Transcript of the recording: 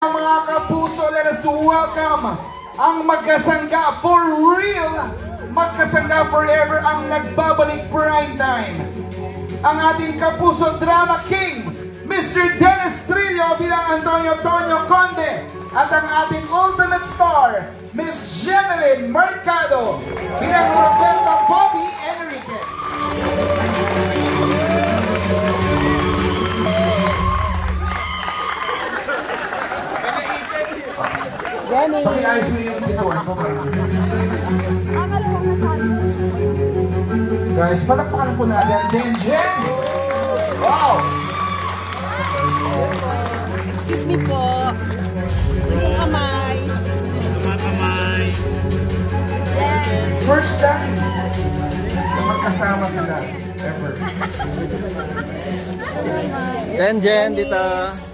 Mga kapuso, let us welcome ang magkasangga for real, magkasangga forever, ang nagbabalik prime time. Ang ating kapuso drama king, Mr. Dennis Trillo bilang Antonio Tonyo Conde, at ang ating ultimate star, Miss Jeneline Mercado bilang Roberta Bobby Enriquez. Jenny! Pakiayos mo yung bituan ko. Guys, palakpakan po natin din, Jen! Wow! Excuse me po. Yung kamay. Kamay. First time na magkasama sila ever. Jen, dito.